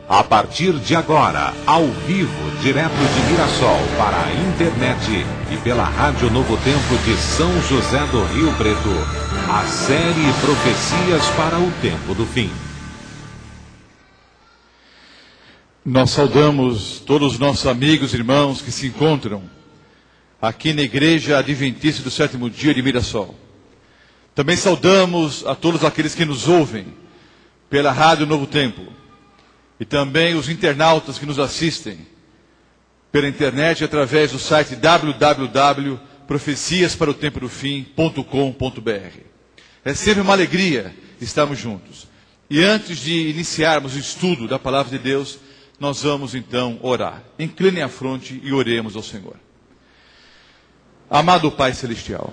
A partir de agora, ao vivo, direto de Mirassol para a internet e pela Rádio Novo Tempo de São José do Rio Preto, a série Profecias para o Tempo do Fim. Nós saudamos todos os nossos amigos e irmãos que se encontram aqui na Igreja Adventista do Sétimo Dia de Mirassol. Também saudamos a todos aqueles que nos ouvem pela Rádio Novo Tempo. E também os internautas que nos assistem pela internet através do site www.profeciasparotempodofim.com.br. É sempre uma alegria estarmos juntos. E antes de iniciarmos o estudo da Palavra de Deus, nós vamos então orar. Inclinem a fronte e oremos ao Senhor. Amado Pai Celestial,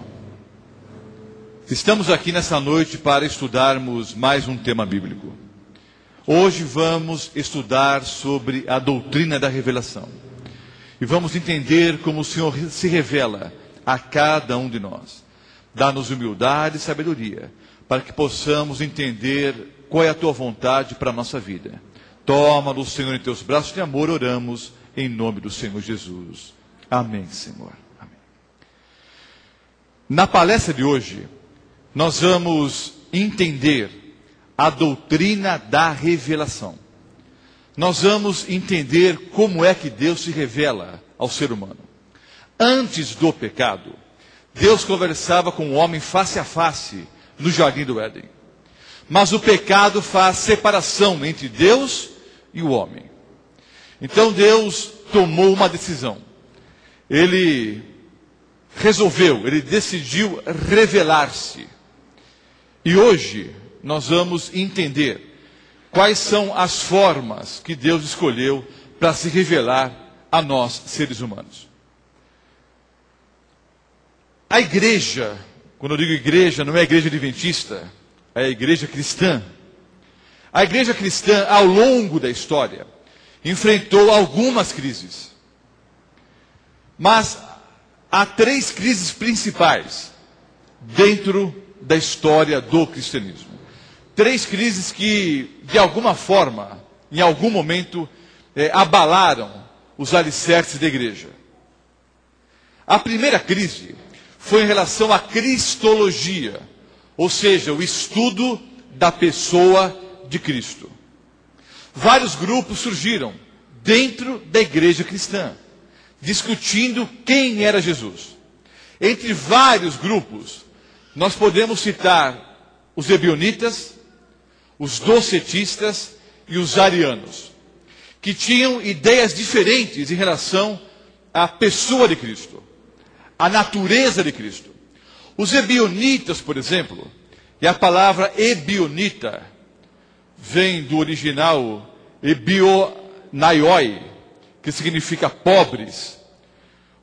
estamos aqui nessa noite para estudarmos mais um tema bíblico. Hoje vamos estudar sobre a doutrina da revelação. E vamos entender como o Senhor se revela a cada um de nós. Dá-nos humildade e sabedoria, para que possamos entender qual é a Tua vontade para a nossa vida. Toma-nos, Senhor, em Teus braços de amor, oramos em nome do Senhor Jesus. Amém, Senhor. Amém. Na palestra de hoje, nós vamos entender a doutrina da revelação. Nós vamos entender como é que Deus se revela ao ser humano. Antes do pecado, Deus conversava com o homem face a face no jardim do Éden. Mas o pecado faz separação entre Deus e o homem. Então Deus tomou uma decisão. Ele decidiu revelar-se. E hoje nós vamos entender quais são as formas que Deus escolheu para se revelar a nós, seres humanos. A igreja, quando eu digo igreja, não é a igreja adventista, é a igreja cristã. A igreja cristã, ao longo da história, enfrentou algumas crises. Mas há 3 crises principais dentro da história do cristianismo. 3 crises que, de alguma forma, em algum momento, abalaram os alicerces da igreja. A primeira crise foi em relação à cristologia, ou seja, o estudo da pessoa de Cristo. Vários grupos surgiram dentro da igreja cristã, discutindo quem era Jesus. Entre vários grupos, nós podemos citar os ebionitas, os docetistas e os arianos, que tinham ideias diferentes em relação à pessoa de Cristo, à natureza de Cristo. Os ebionitas, por exemplo, e a palavra ebionita vem do original ebionaioi, que significa pobres.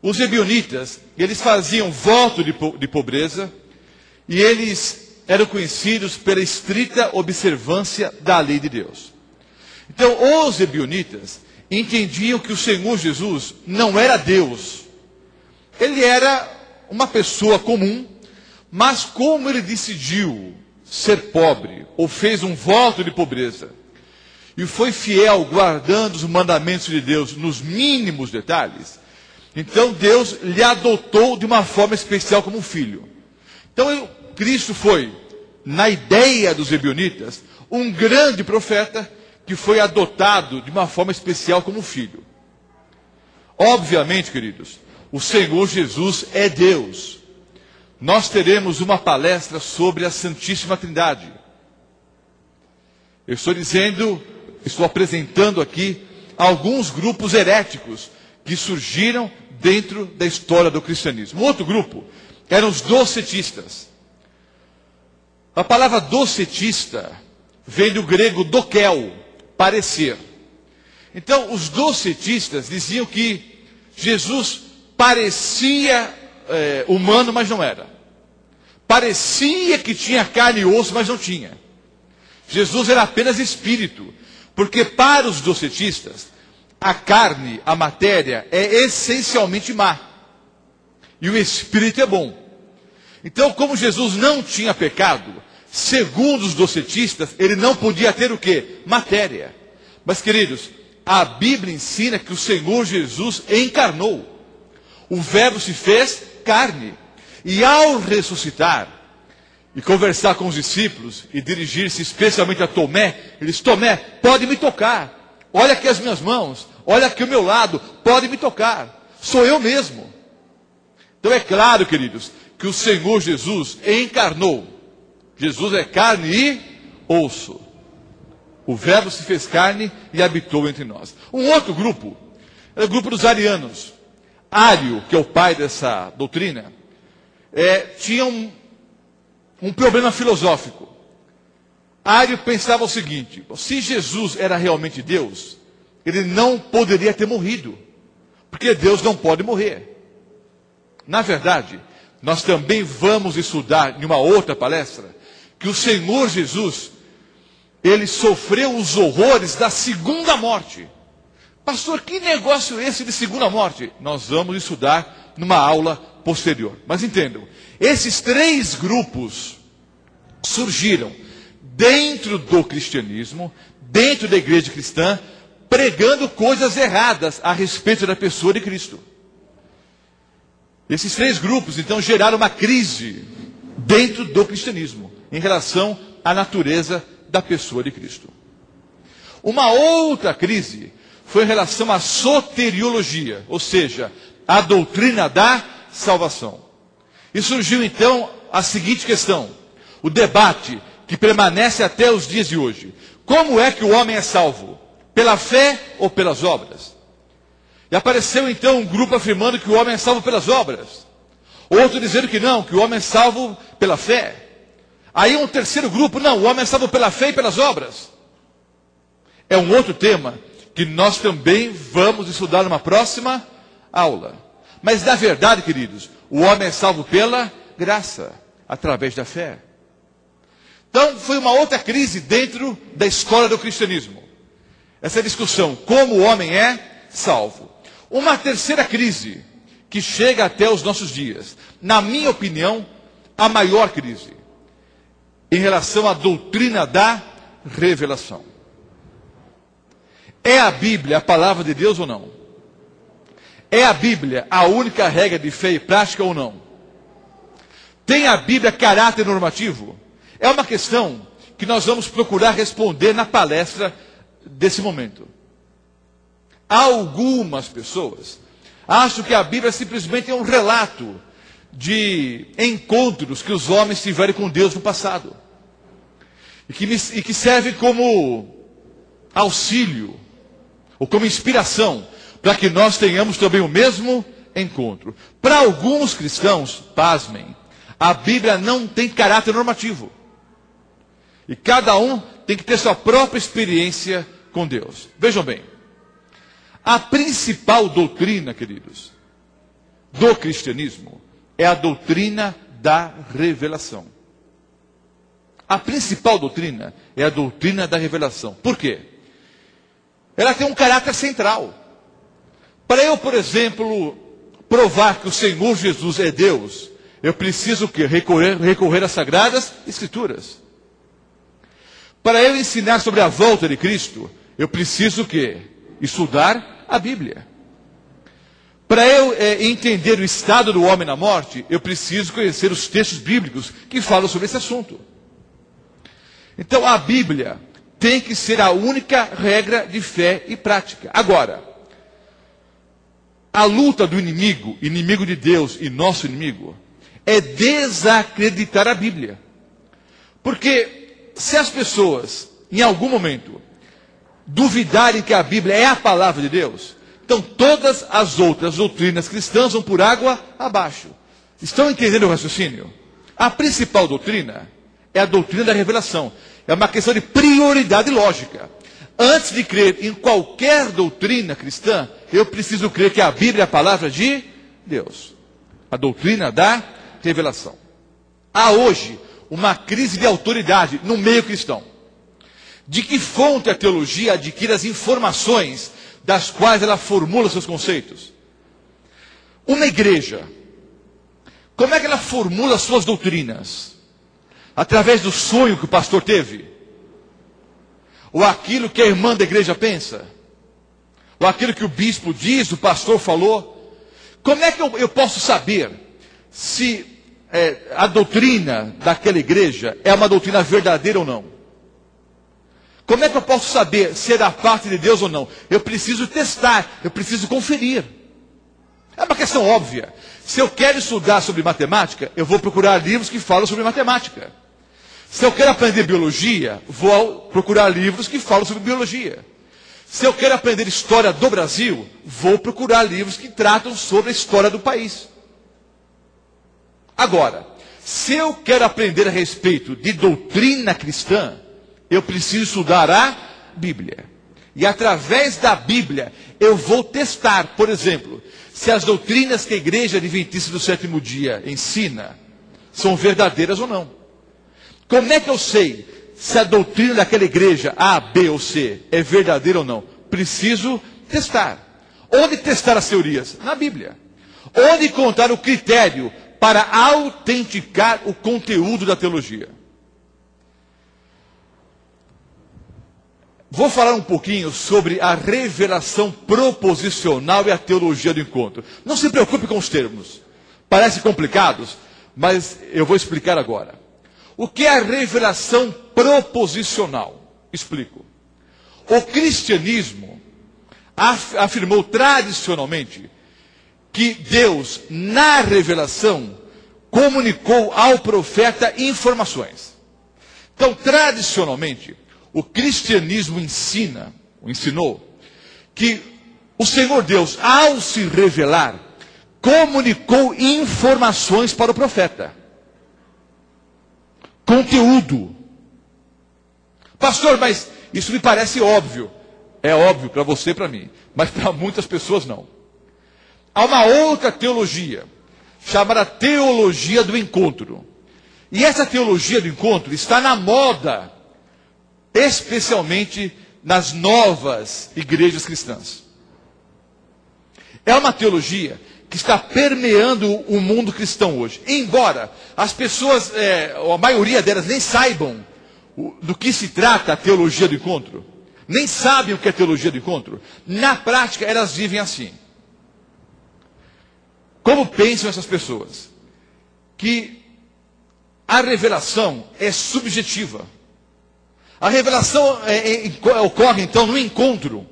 Os ebionitas, eles faziam voto de pobreza e eles eram conhecidos pela estrita observância da lei de Deus. Então, os ebionitas entendiam que o Senhor Jesus não era Deus. Ele era uma pessoa comum, mas como ele decidiu ser pobre, ou fez um voto de pobreza, e foi fiel guardando os mandamentos de Deus nos mínimos detalhes, então Deus lhe adotou de uma forma especial como um filho. Então, Cristo foi, na ideia dos ebionitas, um grande profeta que foi adotado de uma forma especial como filho. Obviamente, queridos, o Senhor Jesus é Deus. Nós teremos uma palestra sobre a Santíssima Trindade. Eu estou apresentando aqui alguns grupos heréticos que surgiram dentro da história do cristianismo. Outro grupo eram os docetistas. A palavra docetista vem do grego dokel, parecer. Então, os docetistas diziam que Jesus parecia humano, mas não era. Parecia que tinha carne e osso, mas não tinha. Jesus era apenas espírito, porque para os docetistas, a carne, a matéria, é essencialmente má. E o espírito é bom. Então, como Jesus não tinha pecado, segundo os docetistas, ele não podia ter o quê? Matéria. Mas, queridos, a Bíblia ensina que o Senhor Jesus encarnou. O Verbo se fez carne. E ao ressuscitar e conversar com os discípulos e dirigir-se especialmente a Tomé, ele disse: Tomé, pode me tocar. Olha aqui as minhas mãos. Olha aqui o meu lado. Pode me tocar. Sou eu mesmo. Então é claro, queridos, que o Senhor Jesus encarnou. Jesus é carne e osso. O Verbo se fez carne e habitou entre nós. Um outro grupo, é o grupo dos arianos. Ário, que é o pai dessa doutrina, tinha um problema filosófico. Ário pensava o seguinte: se Jesus era realmente Deus, ele não poderia ter morrido, porque Deus não pode morrer. Na verdade, nós também vamos estudar em uma outra palestra que o Senhor Jesus, ele sofreu os horrores da segunda morte. Pastor, que negócio é esse de segunda morte? Nós vamos estudar numa aula posterior. Mas entendam, esses três grupos surgiram dentro do cristianismo, dentro da igreja cristã, pregando coisas erradas a respeito da pessoa de Cristo. Esses três grupos, então, geraram uma crise dentro do cristianismo, em relação à natureza da pessoa de Cristo. Uma outra crise foi em relação à soteriologia, ou seja, a doutrina da salvação. E surgiu então a seguinte questão, o debate que permanece até os dias de hoje: como é que o homem é salvo? Pela fé ou pelas obras? E apareceu então um grupo afirmando que o homem é salvo pelas obras. Outro dizendo que não, que o homem é salvo pela fé. Aí um terceiro grupo: não, o homem é salvo pela fé e pelas obras. É um outro tema que nós também vamos estudar numa próxima aula. Mas na verdade, queridos, o homem é salvo pela graça, através da fé. Então foi uma outra crise dentro da escola do cristianismo. Essa discussão, como o homem é salvo. Uma terceira crise, que chega até os nossos dias. Na minha opinião, a maior crise, em relação à doutrina da revelação. É a Bíblia a palavra de Deus ou não? É a Bíblia a única regra de fé e prática ou não? Tem a Bíblia caráter normativo? É uma questão que nós vamos procurar responder na palestra desse momento. Algumas pessoas acham que a Bíblia simplesmente é um relato de encontros que os homens tiveram com Deus no passado. E que serve como auxílio, ou como inspiração, para que nós tenhamos também o mesmo encontro. Para alguns cristãos, pasmem, a Bíblia não tem caráter normativo. E cada um tem que ter sua própria experiência com Deus. Vejam bem, a principal doutrina, queridos, do cristianismo é a doutrina da revelação. A principal doutrina é a doutrina da revelação. Por quê? Ela tem um caráter central. Para eu, por exemplo, provar que o Senhor Jesus é Deus, eu preciso o quê? Recorrer às Sagradas Escrituras. Para eu ensinar sobre a volta de Cristo, eu preciso o quê? Estudar a Bíblia. Para eu entender o estado do homem na morte, eu preciso conhecer os textos bíblicos que falam sobre esse assunto. Então a Bíblia tem que ser a única regra de fé e prática. Agora, a luta do inimigo, inimigo de Deus e nosso inimigo, é desacreditar a Bíblia. Porque se as pessoas, em algum momento, duvidarem que a Bíblia é a palavra de Deus, então todas as outras doutrinas cristãs vão por água abaixo. Estão entendendo o raciocínio? A principal doutrina é a doutrina da revelação. É uma questão de prioridade lógica. Antes de crer em qualquer doutrina cristã, eu preciso crer que a Bíblia é a palavra de Deus. A doutrina da revelação. Há hoje uma crise de autoridade no meio cristão. De que fonte a teologia adquire as informações das quais ela formula seus conceitos? Uma igreja, como é que ela formula suas doutrinas? Através do sonho que o pastor teve? Ou aquilo que a irmã da igreja pensa? Ou aquilo que o bispo diz, o pastor falou? Como é que eu posso saber se a doutrina daquela igreja é uma doutrina verdadeira ou não? Como é que eu posso saber se é da parte de Deus ou não? Eu preciso testar, eu preciso conferir. É uma questão óbvia. Se eu quero estudar sobre matemática, eu vou procurar livros que falam sobre matemática. Se eu quero aprender biologia, vou procurar livros que falam sobre biologia. Se eu quero aprender história do Brasil, vou procurar livros que tratam sobre a história do país. Agora, se eu quero aprender a respeito de doutrina cristã, eu preciso estudar a Bíblia. E através da Bíblia, eu vou testar, por exemplo, se as doutrinas que a Igreja Adventista do Sétimo Dia ensina são verdadeiras ou não. Como é que eu sei se a doutrina daquela igreja A, B ou C é verdadeira ou não? Preciso testar. Onde testar as teorias? Na Bíblia. Onde encontrar o critério para autenticar o conteúdo da teologia? Vou falar um pouquinho sobre a revelação proposicional e a teologia do encontro. Não se preocupe com os termos. Parecem complicados, mas eu vou explicar agora. O que é a revelação proposicional? Explico. O cristianismo afirmou tradicionalmente que Deus, na revelação, comunicou ao profeta informações. Então, tradicionalmente, o cristianismo ensinou, que o Senhor Deus, ao se revelar, comunicou informações para o profeta. Conteúdo. Pastor, mas isso me parece óbvio. É óbvio para você e para mim, mas para muitas pessoas não. Há uma outra teologia, chamada teologia do encontro. E essa teologia do encontro está na moda, especialmente nas novas igrejas cristãs. É uma teologia que está permeando o mundo cristão hoje. Embora as pessoas, a maioria delas, nem saibam do que se trata a teologia do encontro, nem sabem o que é teologia do encontro, na prática elas vivem assim. Como pensam essas pessoas? Que a revelação é subjetiva. A revelação ocorre, então, no encontro,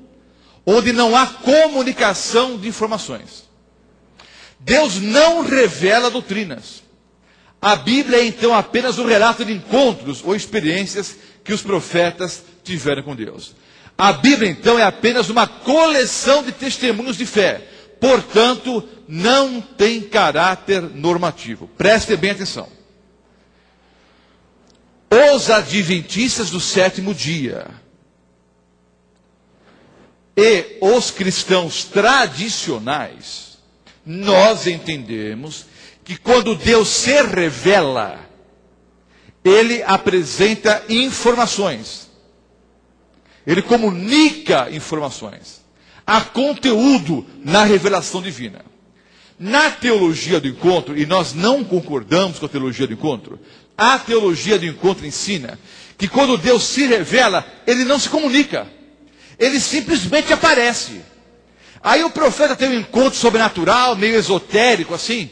onde não há comunicação de informações. Deus não revela doutrinas. A Bíblia é, então, apenas um relato de encontros ou experiências que os profetas tiveram com Deus. A Bíblia, então, é apenas uma coleção de testemunhos de fé. Portanto, não tem caráter normativo. Preste bem atenção. Os adventistas do sétimo dia e os cristãos tradicionais, nós entendemos que quando Deus se revela, Ele apresenta informações. Ele comunica informações. Há conteúdo na revelação divina. Na teologia do encontro, e nós não concordamos com a teologia do encontro, a teologia do encontro ensina que quando Deus se revela, Ele não se comunica. Ele simplesmente aparece. Aí o profeta tem um encontro sobrenatural, meio esotérico assim,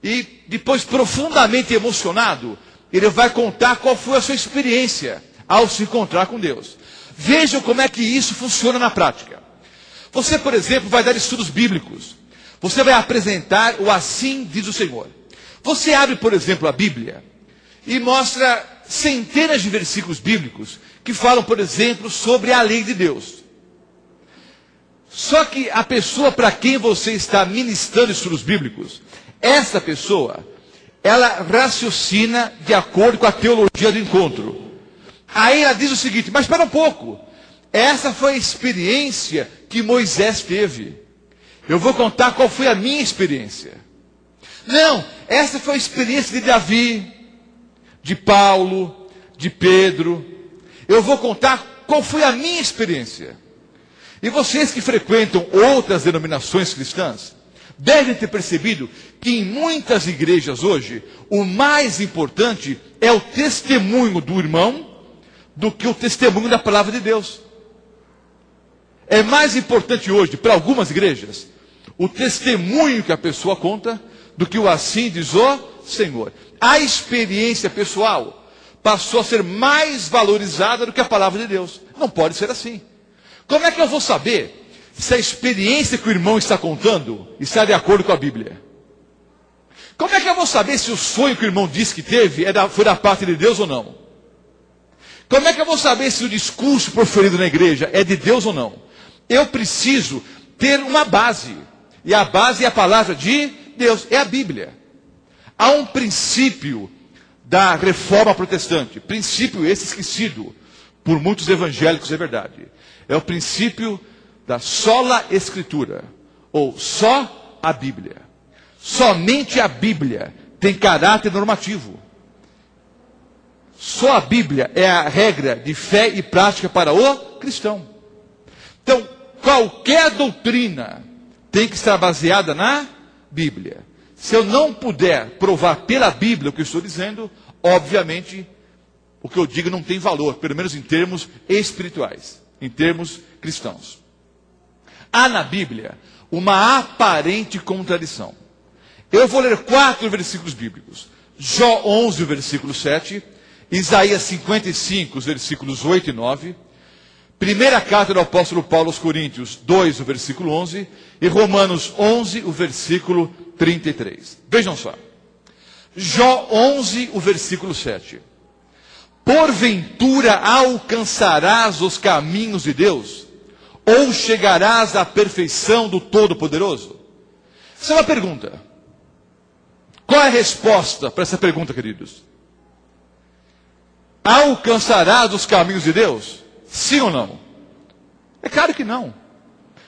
e depois profundamente emocionado, ele vai contar qual foi a sua experiência ao se encontrar com Deus. Vejam como é que isso funciona na prática. Você, por exemplo, vai dar estudos bíblicos. Você vai apresentar o assim diz o Senhor. Você abre, por exemplo, a Bíblia e mostra centenas de versículos bíblicos que falam, por exemplo, sobre a lei de Deus. Só que a pessoa para quem você está ministrando estudos bíblicos, essa pessoa, ela raciocina de acordo com a teologia do encontro. Aí ela diz o seguinte, mas espera um pouco, essa foi a experiência que Moisés teve. Eu vou contar qual foi a minha experiência. Não, essa foi a experiência de Davi, de Paulo, de Pedro. Eu vou contar qual foi a minha experiência. E vocês que frequentam outras denominações cristãs, devem ter percebido que em muitas igrejas hoje, o mais importante é o testemunho do irmão, do que o testemunho da palavra de Deus. É mais importante hoje, para algumas igrejas, o testemunho que a pessoa conta, do que o assim diz o Senhor. A experiência pessoal passou a ser mais valorizada do que a palavra de Deus. Não pode ser assim. Como é que eu vou saber se a experiência que o irmão está contando está de acordo com a Bíblia? Como é que eu vou saber se o sonho que o irmão disse que teve foi da parte de Deus ou não? Como é que eu vou saber se o discurso proferido na igreja é de Deus ou não? Eu preciso ter uma base. E a base é a palavra de Deus, é a Bíblia. Há um princípio da reforma protestante, princípio esse esquecido por muitos evangélicos, é verdade. É o princípio da sola escritura, ou só a Bíblia. Somente a Bíblia tem caráter normativo. Só a Bíblia é a regra de fé e prática para o cristão. Então, qualquer doutrina tem que estar baseada na Bíblia. Se eu não puder provar pela Bíblia o que eu estou dizendo, obviamente, o que eu digo não tem valor, pelo menos em termos espirituais, em termos cristãos. Há na Bíblia uma aparente contradição. Eu vou ler 4 versículos bíblicos. Jó 11, versículo 7, Isaías 55, os versículos 8 e 9, primeira carta do apóstolo Paulo aos Coríntios 2, o versículo 11, e Romanos 11, o versículo 33. Vejam só. Jó 11, o versículo 7. Porventura alcançarás os caminhos de Deus? Ou chegarás à perfeição do Todo-Poderoso? Essa é uma pergunta. Qual é a resposta para essa pergunta, queridos? Alcançarás os caminhos de Deus? Sim ou não? É claro que não.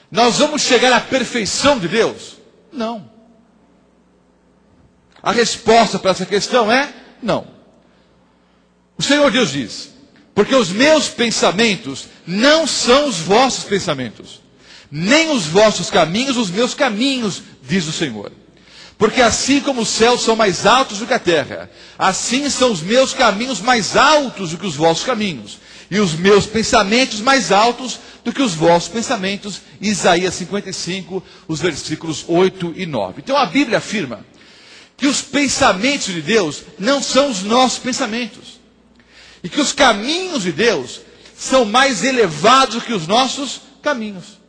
Nós vamos chegar à perfeição de Deus? Não. A resposta para essa questão é não. O Senhor Deus diz: porque os meus pensamentos não são os vossos pensamentos, nem os vossos caminhos os meus caminhos, diz o Senhor. Porque assim como os céus são mais altos do que a terra, assim são os meus caminhos mais altos do que os vossos caminhos, e os meus pensamentos mais altos do que os vossos pensamentos. Isaías 55, os versículos 8 e 9. Então a Bíblia afirma que os pensamentos de Deus não são os nossos pensamentos, e que os caminhos de Deus são mais elevados do que os nossos caminhos.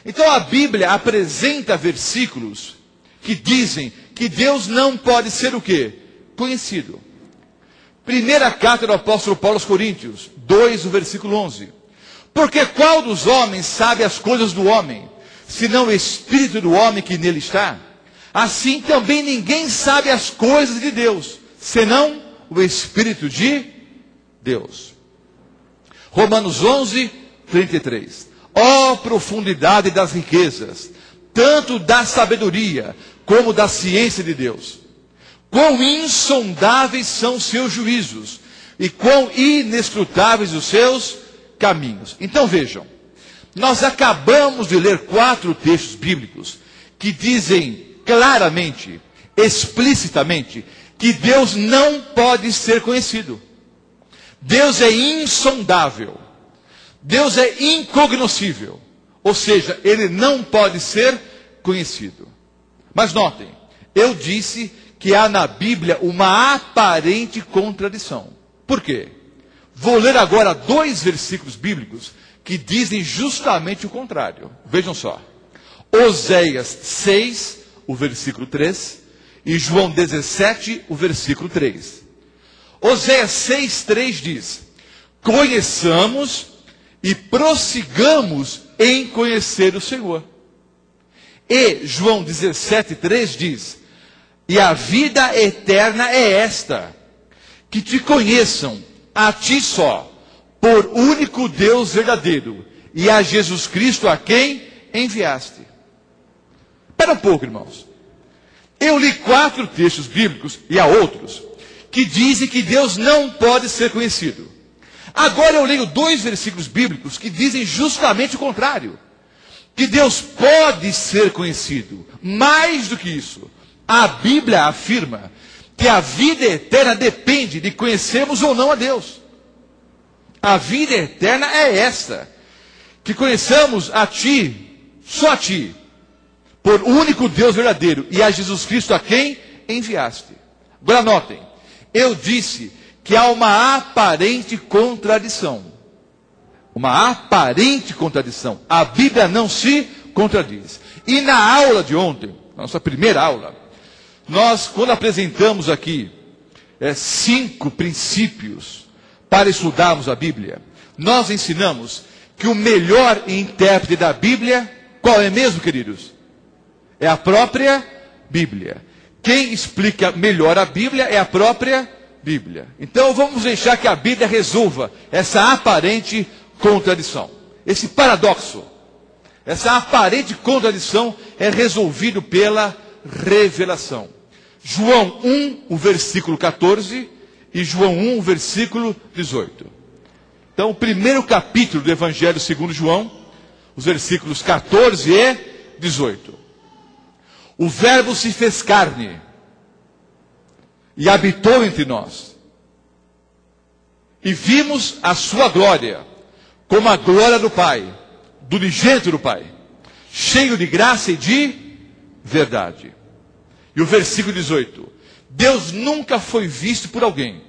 Então a Bíblia apresenta versículos que dizem que Deus não pode ser o quê? Conhecido. Primeira carta do apóstolo Paulo aos Coríntios 2, o versículo 11. Porque qual dos homens sabe as coisas do homem, senão o espírito do homem que nele está? Assim também ninguém sabe as coisas de Deus, senão o espírito de Deus. Romanos 11, 33. Ó profundidade das riquezas, tanto da sabedoria como da ciência de Deus. Quão insondáveis são os seus juízos, e quão inescrutáveis os seus caminhos. Então vejam, nós acabamos de ler 4 textos bíblicos que dizem claramente, explicitamente, que Deus não pode ser conhecido. Deus é insondável. Deus é incognoscível. Ou seja, ele não pode ser conhecido. Mas notem, eu disse que há na Bíblia uma aparente contradição. Por quê? Vou ler agora 2 versículos bíblicos que dizem justamente o contrário. Vejam só. Oséias 6, o versículo 3, e João 17, o versículo 3. Oséias 6, 3 diz: conheçamos e prossigamos em conhecer o Senhor. E João 17, 3 diz: e a vida eterna é esta, que te conheçam a ti só, por único Deus verdadeiro, e a Jesus Cristo a quem enviaste. Espera um pouco, irmãos. Eu li 4 textos bíblicos, e há outros, que dizem que Deus não pode ser conhecido. Agora eu leio 2 versículos bíblicos que dizem justamente o contrário. Que Deus pode ser conhecido. Mais do que isso, a Bíblia afirma que a vida eterna depende de conhecermos ou não a Deus. A vida eterna é esta: que conheçamos a Ti, só a Ti, por único Deus verdadeiro, e a Jesus Cristo a quem enviaste. Agora notem, eu disse que há uma aparente contradição. Uma aparente contradição. A Bíblia não se contradiz. E na aula de ontem, na nossa primeira aula, nós, quando apresentamos aqui 5 princípios para estudarmos a Bíblia, nós ensinamos que o melhor intérprete da Bíblia, qual é mesmo, queridos? É a própria Bíblia. Quem explica melhor a Bíblia é a própria Bíblia. Então vamos deixar que a Bíblia resolva essa aparente contradição. Esse paradoxo, essa aparente contradição é resolvido pela revelação. João 1, o versículo 14 e João 1, o versículo 18. Então, o primeiro capítulo do Evangelho segundo João, os versículos 14 e 18. O Verbo se fez carne e habitou entre nós. E vimos a sua glória, como a glória do Pai, do unigênito do Pai, cheio de graça e de verdade. E o versículo 18. Deus nunca foi visto por alguém.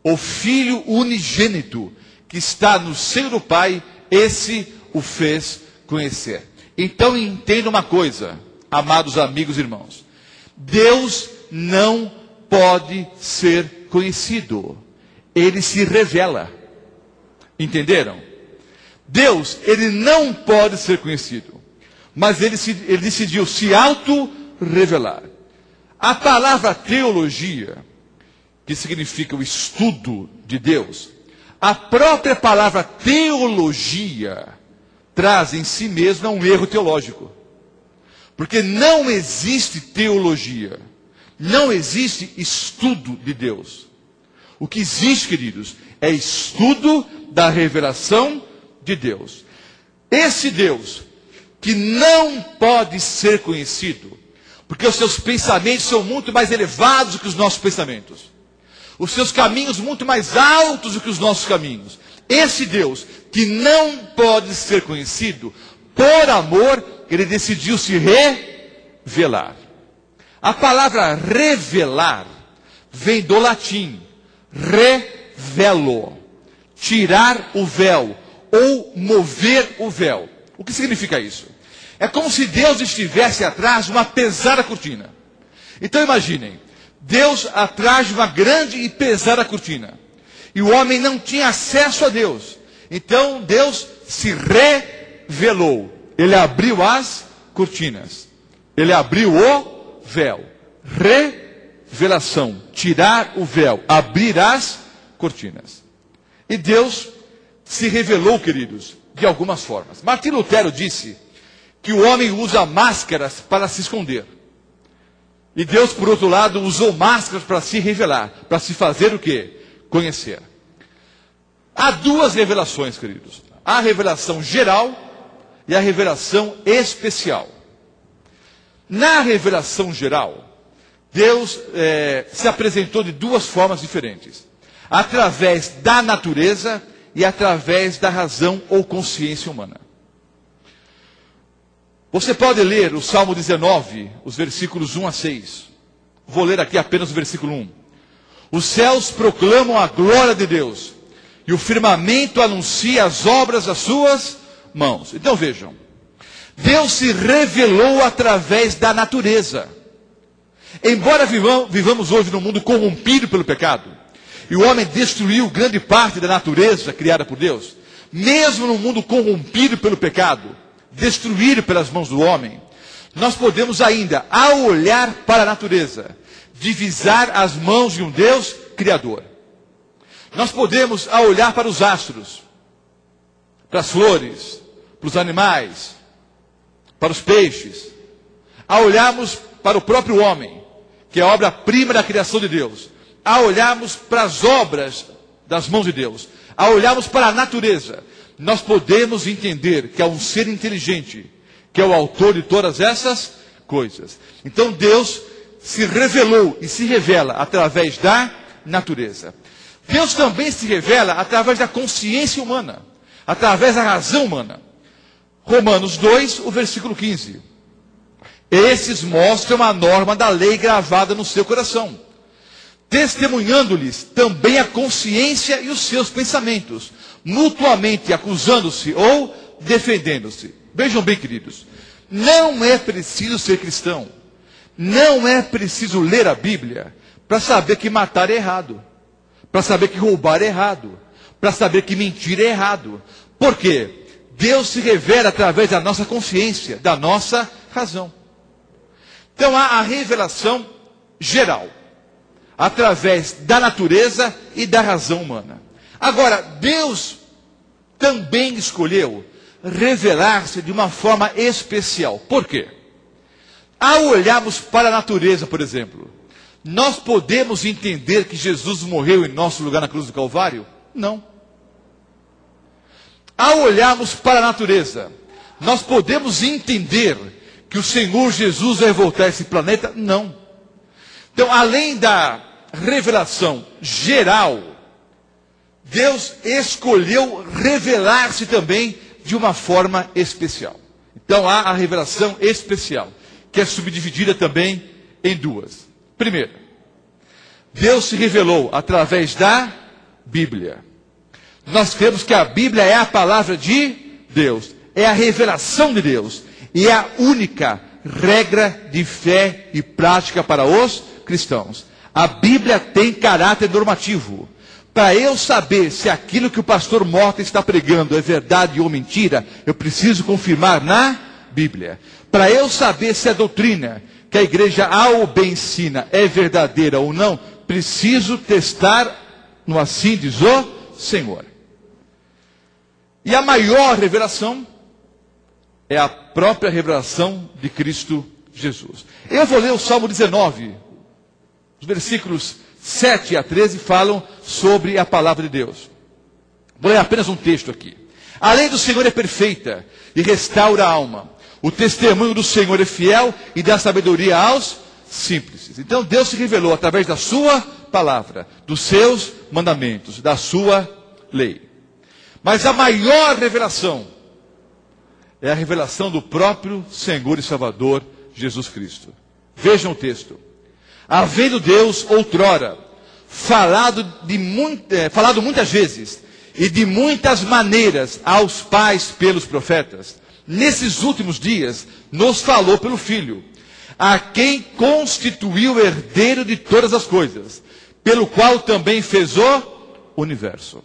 O Filho unigênito que está no seio do Pai, esse o fez conhecer. Então entenda uma coisa, amados amigos e irmãos. Deus não pode ser conhecido. Ele se revela. Entenderam? Deus, ele não pode ser conhecido. Mas ele decidiu se auto-revelar. A palavra teologia, que significa o estudo de Deus, a própria palavra teologia traz em si mesma um erro teológico. Porque não existe teologia, não existe estudo de Deus. O que existe, queridos, é estudo da revelação de Deus. Esse Deus, que não pode ser conhecido, porque os seus pensamentos são muito mais elevados do que os nossos pensamentos. Os seus caminhos muito mais altos do que os nossos caminhos. Esse Deus, que não pode ser conhecido, por amor, ele decidiu se revelar. A palavra revelar vem do latim revelo, tirar o véu ou mover o véu. O que significa isso? É como se Deus estivesse atrás de uma pesada cortina. Então imaginem, Deus atrás de uma grande e pesada cortina. E o homem não tinha acesso a Deus. Então Deus se revelou. Ele abriu as cortinas. Ele abriu o véu. Revelação. Tirar o véu. Abrir as cortinas. E Deus se revelou, queridos, de algumas formas. Martim Lutero disse que o homem usa máscaras para se esconder. E Deus, por outro lado, usou máscaras para se revelar. Para se fazer o quê? Conhecer. Há duas revelações, queridos. A revelação geral e a revelação especial. Na revelação geral, Deus se apresentou de duas formas diferentes. Através da natureza e através da razão ou consciência humana. Você pode ler o Salmo 19, os versículos 1 a 6. Vou ler aqui apenas o versículo 1. Os céus proclamam a glória de Deus, e o firmamento anuncia as obras das suas mãos. Então vejam, Deus se revelou através da natureza. Embora vivamos hoje num mundo corrompido pelo pecado, e o homem destruiu grande parte da natureza criada por Deus, mesmo no mundo corrompido pelo pecado, destruído pelas mãos do homem, nós podemos ainda, ao olhar para a natureza, divisar as mãos de um Deus criador. Nós podemos, ao olhar para os astros, para as flores, para os animais, para os peixes, ao olharmos para o próprio homem, que é a obra-prima da criação de Deus, ao olharmos para as obras das mãos de Deus, ao olharmos para a natureza, nós podemos entender que há um ser inteligente, que é o autor de todas essas coisas. Então Deus se revelou e se revela através da natureza. Deus também se revela através da consciência humana, através da razão humana. Romanos 2, o versículo 15. Esses mostram a norma da lei gravada no seu coração, testemunhando-lhes também a consciência e os seus pensamentos, mutuamente acusando-se ou defendendo-se. Vejam bem, queridos, não é preciso ser cristão, não é preciso ler a Bíblia para saber que matar é errado, para saber que roubar é errado, para saber que mentir é errado. Por quê? Deus se revela através da nossa consciência, da nossa razão. Então há a revelação geral, através da natureza e da razão humana. Agora, Deus também escolheu revelar-se de uma forma especial. Por quê? Ao olharmos para a natureza, por exemplo, nós podemos entender que Jesus morreu em nosso lugar na cruz do Calvário? Não. Ao olharmos para a natureza, nós podemos entender que o Senhor Jesus vai voltar a esse planeta? Não. Então, além da revelação geral, Deus escolheu revelar-se também de uma forma especial. Então, há a revelação especial, que é subdividida também em duas. Primeiro, Deus se revelou através da Bíblia. Nós cremos que a Bíblia é a palavra de Deus, é a revelação de Deus, e é a única regra de fé e prática para os cristãos. A Bíblia tem caráter normativo. Para eu saber se aquilo que o pastor Mota está pregando é verdade ou mentira, eu preciso confirmar na Bíblia. Para eu saber se a doutrina que a igreja A ou B ensina é verdadeira ou não, preciso testar no assim diz o Senhor. E a maior revelação é a própria revelação de Cristo Jesus. Eu vou ler o Salmo 19. Os versículos 7 a 13 falam sobre a palavra de Deus. Vou ler apenas um texto aqui. A lei do Senhor é perfeita e restaura a alma. O testemunho do Senhor é fiel e dá sabedoria aos simples. Então Deus se revelou através da sua palavra, dos seus mandamentos, da sua lei. Mas a maior revelação é a revelação do próprio Senhor e Salvador Jesus Cristo. Vejam o texto. Havendo Deus outrora falado muitas vezes e de muitas maneiras aos pais pelos profetas, nesses últimos dias nos falou pelo Filho, a quem constituiu herdeiro de todas as coisas, pelo qual também fez o universo.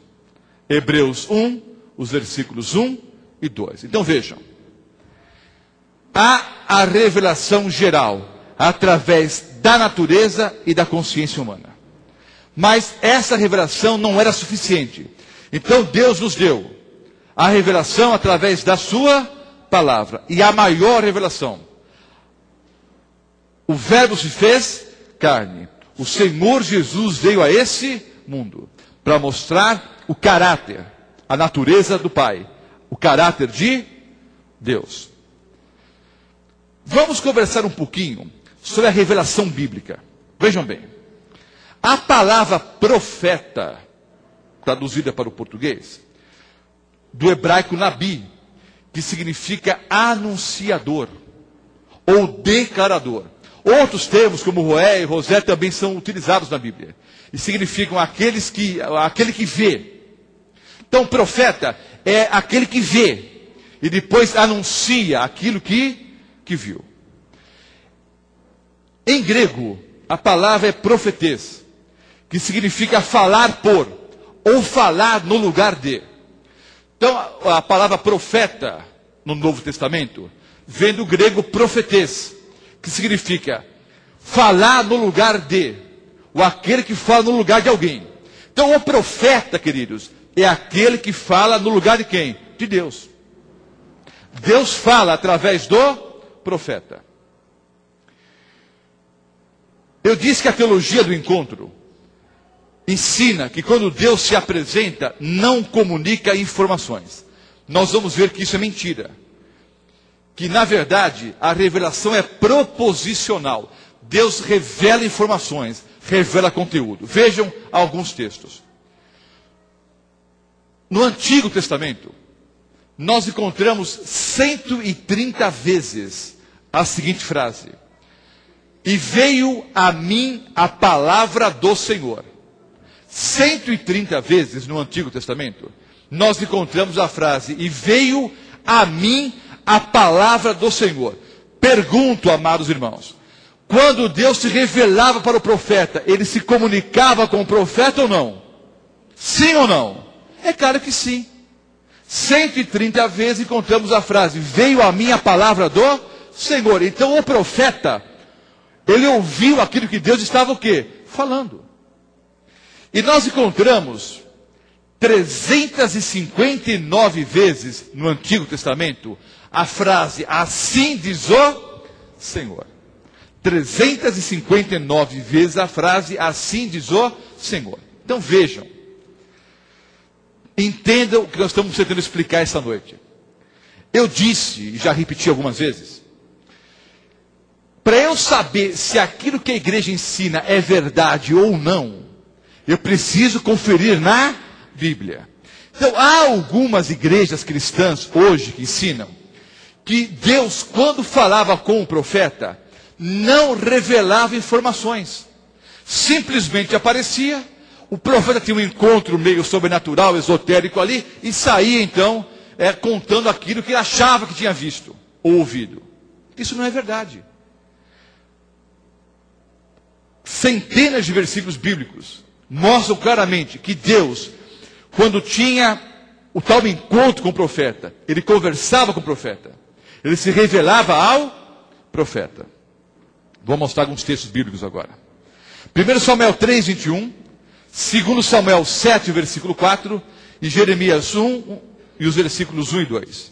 Hebreus 1, os versículos 1 e 2. Então vejam. Há a revelação geral através da natureza e da consciência humana. Mas essa revelação não era suficiente. Então Deus nos deu a revelação através da sua palavra. E a maior revelação. O Verbo se fez carne. O Senhor Jesus veio a esse mundo para mostrar o caráter, a natureza do Pai, o caráter de Deus. Vamos conversar um pouquinho sobre a revelação bíblica. Vejam bem. A palavra profeta, traduzida para o português, do hebraico nabi, que significa anunciador ou declarador. Outros termos, como roé e rosé, também são utilizados na Bíblia. E significam aquele que vê. Então, profeta é aquele que vê. E depois anuncia aquilo que viu. Em grego, a palavra é profetês, que significa falar por, ou falar no lugar de. Então, a palavra profeta, no Novo Testamento, vem do grego profetês, que significa falar no lugar de, ou aquele que fala no lugar de alguém. Então, o profeta, queridos, é aquele que fala no lugar de quem? De Deus. Deus fala através do profeta. Eu disse que a teologia do encontro ensina que quando Deus se apresenta, não comunica informações. Nós vamos ver que isso é mentira. Que na verdade a revelação é proposicional. Deus revela informações, revela conteúdo. Vejam alguns textos. No Antigo Testamento, nós encontramos 130 vezes a seguinte frase: e veio a mim a palavra do Senhor. 130 vezes no Antigo Testamento, nós encontramos a frase: e veio a mim a palavra do Senhor. Pergunto, amados irmãos, quando Deus se revelava para o profeta, ele se comunicava com o profeta ou não? Sim ou não? É claro que sim. 130 vezes encontramos a frase: veio a mim a palavra do Senhor. Então o profeta, ele ouviu aquilo que Deus estava o quê? Falando. E nós encontramos 359 vezes no Antigo Testamento a frase: assim diz o Senhor. 359 vezes a frase: assim diz o Senhor. Então vejam, entendam o que nós estamos tentando explicar esta noite. Eu disse, e já repeti algumas vezes, para eu saber se aquilo que a igreja ensina é verdade ou não, eu preciso conferir na Bíblia. Então, há algumas igrejas cristãs hoje que ensinam que Deus, quando falava com o profeta, não revelava informações. Simplesmente aparecia, o profeta tinha um encontro meio sobrenatural, esotérico ali, e saía então contando aquilo que ele achava que tinha visto ou ouvido. Isso não é verdade. Centenas de versículos bíblicos mostram claramente que Deus, quando tinha o tal encontro com o profeta, ele conversava com o profeta, ele se revelava ao profeta. Vou mostrar alguns textos bíblicos agora. 1 Samuel 3, 21, 2 Samuel 7, versículo 4, e Jeremias 1, e os versículos 1 e 2.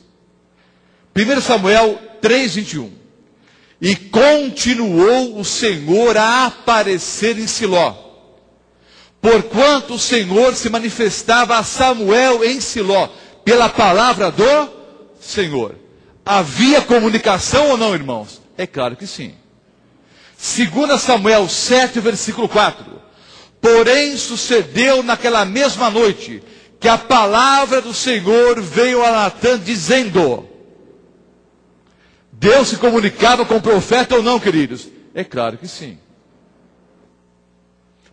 1 Samuel 3, 21. E continuou o Senhor a aparecer em Siló, porquanto o Senhor se manifestava a Samuel em Siló, pela palavra do Senhor. Havia comunicação ou não, irmãos? É claro que sim. 2 Samuel 7, versículo 4. Porém sucedeu naquela mesma noite, que a palavra do Senhor veio a Natã dizendo... Deus se comunicava com o profeta ou não, queridos? É claro que sim.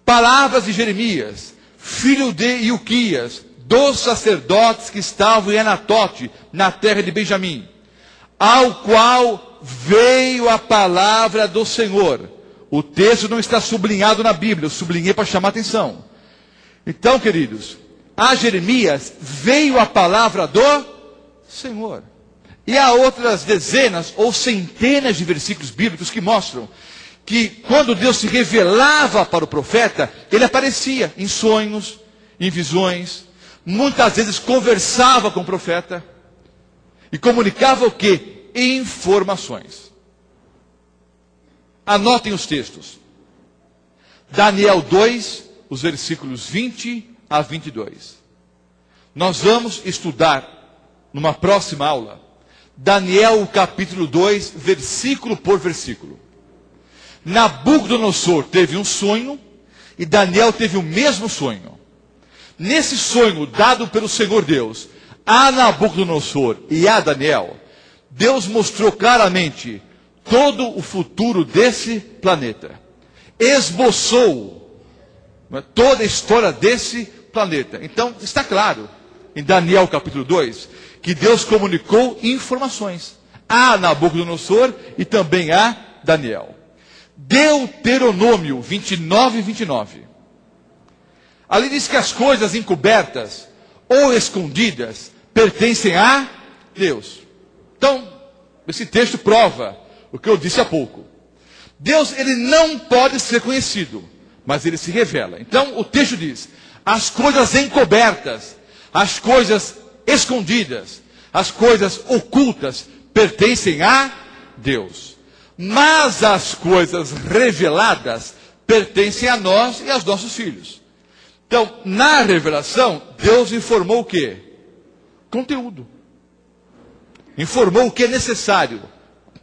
Palavras de Jeremias, filho de Ilquias, dos sacerdotes que estavam em Anatote, na terra de Benjamim, ao qual veio a palavra do Senhor. O texto não está sublinhado na Bíblia, eu sublinhei para chamar a atenção. Então, queridos, a Jeremias veio a palavra do Senhor. E há outras dezenas ou centenas de versículos bíblicos que mostram que quando Deus se revelava para o profeta, ele aparecia em sonhos, em visões, muitas vezes conversava com o profeta e comunicava o quê? Informações. Anotem os textos. Daniel 2, os versículos 20 a 22. Nós vamos estudar numa próxima aula Daniel capítulo 2, versículo por versículo. Nabucodonosor teve um sonho e Daniel teve o mesmo sonho. Nesse sonho dado pelo Senhor Deus a Nabucodonosor e a Daniel, Deus mostrou claramente todo o futuro desse planeta. Esboçou toda a história desse planeta. Então está claro em Daniel capítulo 2 que Deus comunicou informações a Nabucodonosor e também a Daniel. Deuteronômio 29 e 29. Ali diz que as coisas encobertas ou escondidas pertencem a Deus. Então, esse texto prova o que eu disse há pouco. Deus, ele não pode ser conhecido, mas ele se revela. Então, o texto diz: as coisas encobertas, as coisas escondidas, as coisas ocultas pertencem a Deus. Mas as coisas reveladas pertencem a nós e aos nossos filhos. Então, na revelação, Deus informou o quê? Conteúdo. Informou o que é necessário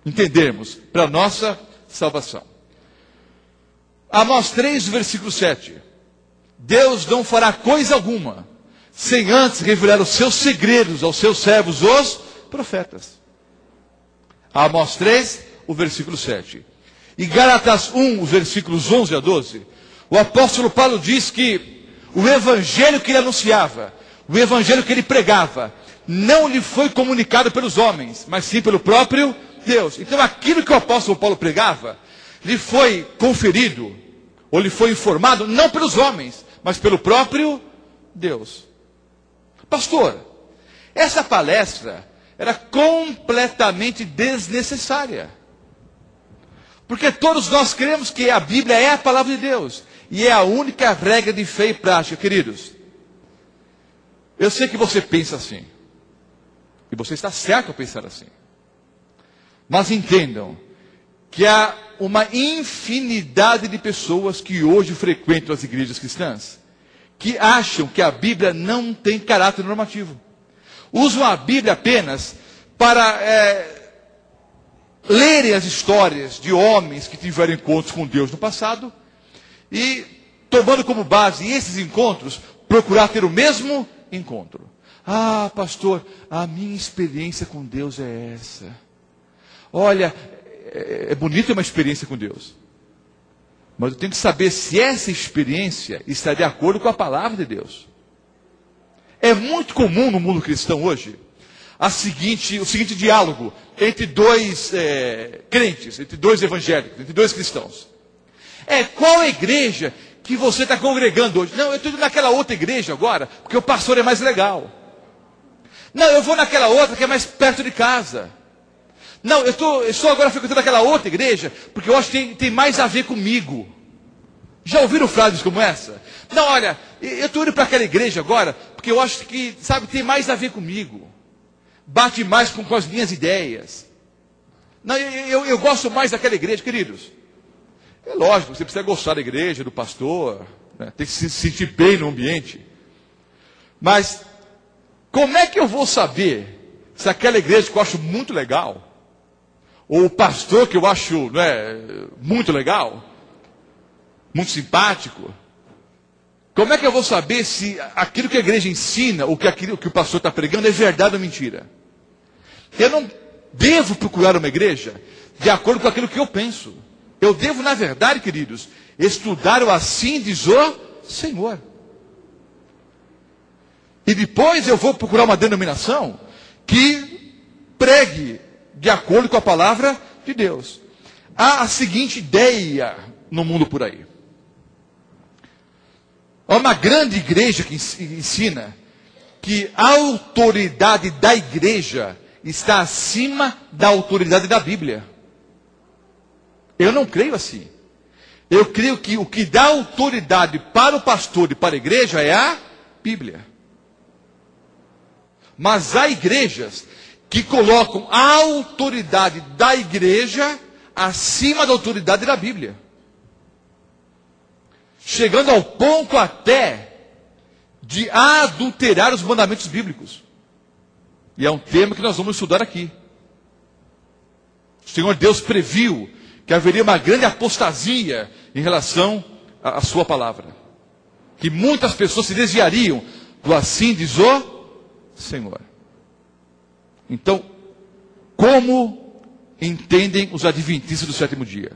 entendermos para a nossa salvação. Amós 3, versículo 7. Deus não fará coisa alguma sem antes revelar os seus segredos aos seus servos, os profetas. Amós 3, o versículo 7. E Gálatas 1, os versículos 11 a 12, o apóstolo Paulo diz que o evangelho que ele anunciava, o evangelho que ele pregava, não lhe foi comunicado pelos homens, mas sim pelo próprio Deus. Então aquilo que o apóstolo Paulo pregava, lhe foi conferido, ou lhe foi informado, não pelos homens, mas pelo próprio Deus. Pastor, essa palestra era completamente desnecessária. Porque todos nós cremos que a Bíblia é a palavra de Deus. E é a única regra de fé e prática, queridos. Eu sei que você pensa assim. E você está certo a pensar assim. Mas entendam que há uma infinidade de pessoas que hoje frequentam as igrejas cristãs, que acham que a Bíblia não tem caráter normativo. Usam a Bíblia apenas para lerem as histórias de homens que tiveram encontros com Deus no passado e, tomando como base esses encontros, procurar ter o mesmo encontro. Ah, pastor, a minha experiência com Deus é essa. Olha, é bonita uma experiência com Deus. Mas eu tenho que saber se essa experiência está de acordo com a palavra de Deus. É muito comum no mundo cristão hoje o seguinte diálogo entre dois crentes, entre dois evangélicos, entre dois cristãos. Qual a igreja que você está congregando hoje? Não, eu estou indo naquela outra igreja agora, porque o pastor é mais legal. Não, eu vou naquela outra que é mais perto de casa. Não, eu estou agora frequentando aquela outra igreja, porque eu acho que tem mais a ver comigo. Já ouviram frases como essa? Não, olha, eu estou indo para aquela igreja agora, porque eu acho que, sabe, tem mais a ver comigo. Bate mais com as minhas ideias. Não, eu gosto mais daquela igreja, queridos. É lógico, você precisa gostar da igreja, do pastor, né? Tem que se sentir bem no ambiente. Mas, como é que eu vou saber se aquela igreja que eu acho muito legal, ou o pastor que eu acho muito legal, muito simpático, como é que eu vou saber se aquilo que a igreja ensina, ou aquilo que o pastor está pregando é verdade ou mentira? Eu não devo procurar uma igreja de acordo com aquilo que eu penso. Eu devo, na verdade, queridos, estudar o assim diz o Senhor. E depois eu vou procurar uma denominação que pregue de acordo com a palavra de Deus. Há a seguinte ideia no mundo por aí. Há uma grande igreja que ensina que a autoridade da igreja está acima da autoridade da Bíblia. Eu não creio assim. Eu creio que o que dá autoridade para o pastor e para a igreja é a Bíblia. Mas há igrejas que colocam a autoridade da igreja acima da autoridade da Bíblia. Chegando ao ponto até de adulterar os mandamentos bíblicos. E é um tema que nós vamos estudar aqui. O Senhor Deus previu que haveria uma grande apostasia em relação à sua palavra. Que muitas pessoas se desviariam do assim diz o Senhor. Então, como entendem os adventistas do sétimo dia?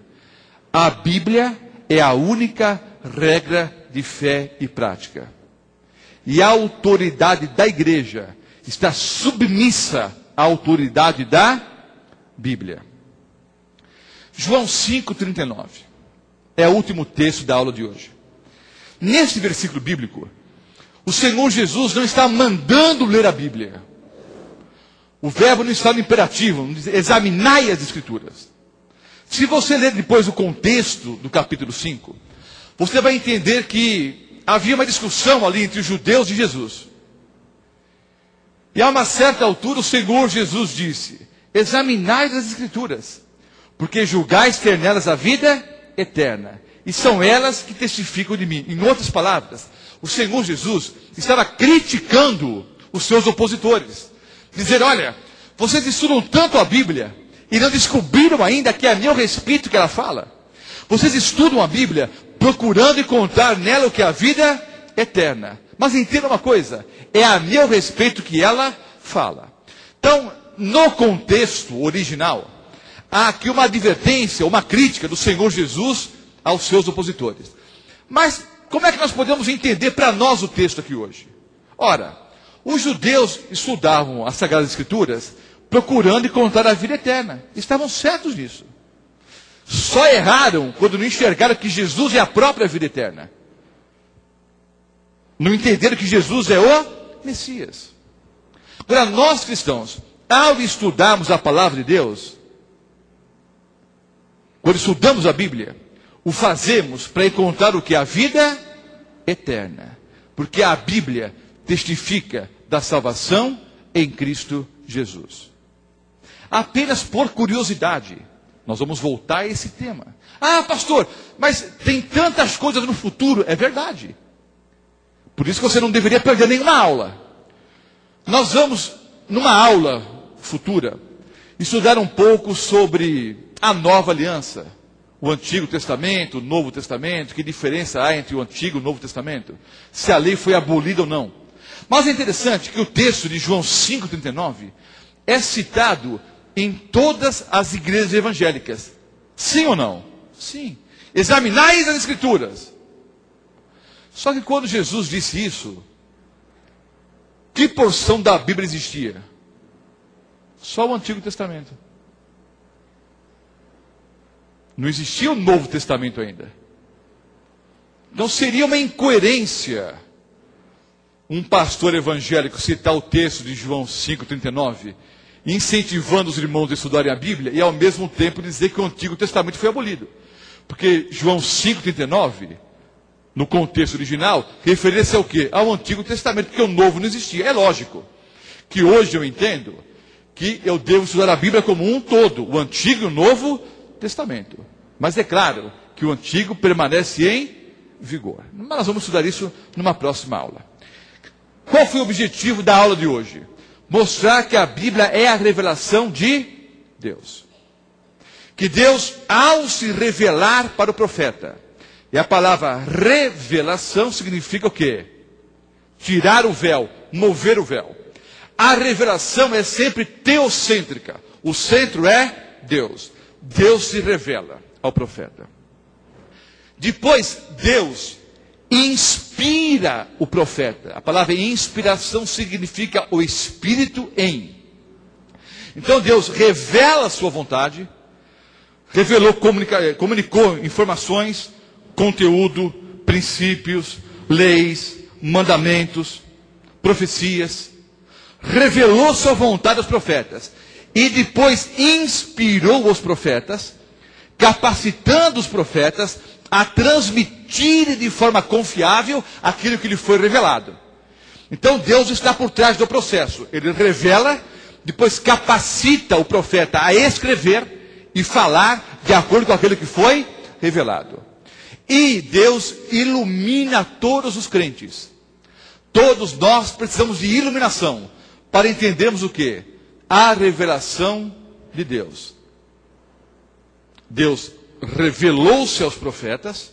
A Bíblia é a única regra de fé e prática. E a autoridade da igreja está submissa à autoridade da Bíblia. João 5,39 é o último texto da aula de hoje. Neste versículo bíblico, o Senhor Jesus não está mandando ler a Bíblia. O verbo não está no imperativo, examinai as Escrituras. Se você ler depois o contexto do capítulo 5, você vai entender que havia uma discussão ali entre os judeus e Jesus. E a uma certa altura o Senhor Jesus disse: examinai as Escrituras, porque julgais ter nelas a vida eterna, e são elas que testificam de mim. Em outras palavras, o Senhor Jesus estava criticando os seus opositores. Dizer: olha, vocês estudam tanto a Bíblia e não descobriram ainda que é a meu respeito que ela fala. Vocês estudam a Bíblia procurando encontrar nela o que é a vida eterna. Mas entenda uma coisa, é a meu respeito que ela fala. Então, no contexto original, há aqui uma advertência, uma crítica do Senhor Jesus aos seus opositores. Mas como é que nós podemos entender para nós o texto aqui hoje? Ora, os judeus estudavam as Sagradas Escrituras procurando encontrar a vida eterna. Estavam certos nisso. Só erraram quando não enxergaram que Jesus é a própria vida eterna. Não entenderam que Jesus é o Messias. Agora, nós cristãos, ao estudarmos a palavra de Deus, quando estudamos a Bíblia, o fazemos para encontrar o que? A vida eterna. Porque a Bíblia testifica da salvação em Cristo Jesus. Apenas por curiosidade, nós vamos voltar a esse tema. Ah, pastor, mas tem tantas coisas no futuro. É verdade. Por isso que você não deveria perder nenhuma aula. Nós vamos, numa aula futura, estudar um pouco sobre a nova aliança. O Antigo Testamento, o Novo Testamento, que diferença há entre o Antigo e o Novo Testamento? Se a lei foi abolida ou não. Mas é interessante que o texto de João 5,39 é citado em todas as igrejas evangélicas. Sim ou não? Sim. Examinais as Escrituras. Só que quando Jesus disse isso, que porção da Bíblia existia? Só o Antigo Testamento. Não existia o Novo Testamento ainda. Então seria uma incoerência um pastor evangélico citar o texto de João 5,39, incentivando os irmãos a estudarem a Bíblia, e ao mesmo tempo dizer que o Antigo Testamento foi abolido. Porque João 5,39, no contexto original, referia-se ao quê? Ao Antigo Testamento, porque o Novo não existia. É lógico que hoje eu entendo que eu devo estudar a Bíblia como um todo, o Antigo e o Novo Testamento. Mas é claro que o Antigo permanece em vigor. Mas nós vamos estudar isso numa próxima aula. Qual foi o objetivo da aula de hoje? Mostrar que a Bíblia é a revelação de Deus. Que Deus, ao se revelar para o profeta, e a palavra revelação significa o quê? Tirar o véu, mover o véu. A revelação é sempre teocêntrica. O centro é Deus. Deus se revela ao profeta. Depois, Deus inspira o profeta. A palavra inspiração significa o Espírito em. Então Deus revela a sua vontade, comunicou informações, conteúdo, princípios, leis, mandamentos, profecias. Revelou sua vontade aos profetas. E depois inspirou os profetas, capacitando os profetas a transmitir de forma confiável aquilo que lhe foi revelado. Então Deus está por trás do processo. Ele revela, depois capacita o profeta a escrever e falar de acordo com aquilo que foi revelado. E Deus ilumina todos os crentes. Todos nós precisamos de iluminação para entendermos o quê? A revelação de Deus. Deus revelou-se aos profetas,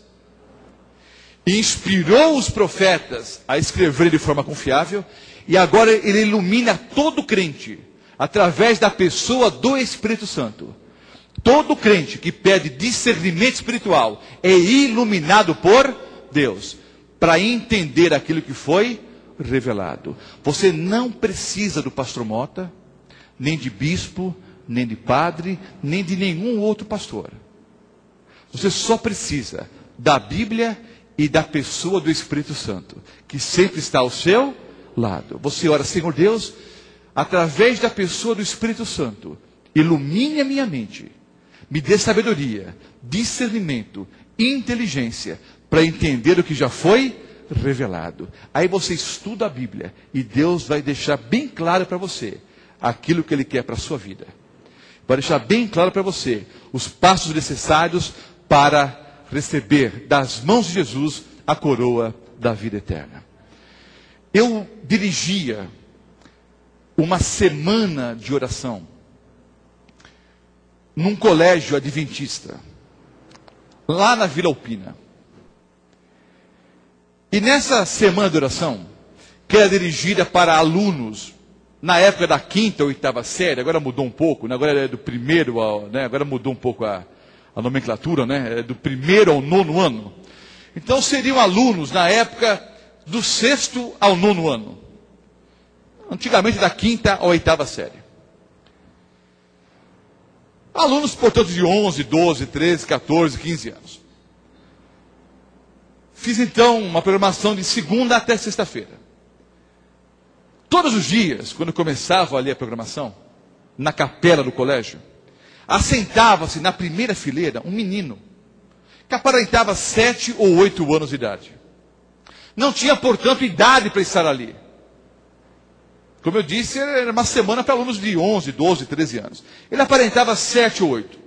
inspirou os profetas a escrever de forma confiável, e agora ele ilumina todo crente, através da pessoa do Espírito Santo. Todo crente que pede discernimento espiritual é iluminado por Deus, para entender aquilo que foi revelado. Você não precisa do pastor Mota, nem de bispo, nem de padre, nem de nenhum outro pastor. Você só precisa da Bíblia e da pessoa do Espírito Santo, que sempre está ao seu lado. Você ora, Senhor Deus, através da pessoa do Espírito Santo, ilumine a minha mente, me dê sabedoria, discernimento, inteligência, para entender o que já foi revelado. Aí você estuda a Bíblia, e Deus vai deixar bem claro para você aquilo que Ele quer para a sua vida. Vai deixar bem claro para você os passos necessários para receber das mãos de Jesus a coroa da vida eterna. Eu dirigia uma semana de oração num colégio adventista, lá na Vila Alpina. E nessa semana de oração, que era dirigida para alunos na época da 5ª ou 8ª série, agora mudou um pouco, né? Agora é do primeiro ao, né? Agora mudou um pouco a nomenclatura, né? É do 1º ao 9º ano. Então seriam alunos na época do 6º ao 9º ano. Antigamente da 5ª ou 8ª série. Alunos, portanto, de 11, 12, 13, 14, 15 anos. Fiz então uma programação de segunda até sexta-feira. Todos os dias, quando começava a ler a programação, na capela do colégio, assentava-se na primeira fileira um menino, que aparentava 7 ou 8 anos de idade. Não tinha, portanto, idade para estar ali. Como eu disse, era uma semana para alunos de 11, 12, 13 anos. Ele aparentava 7 ou 8.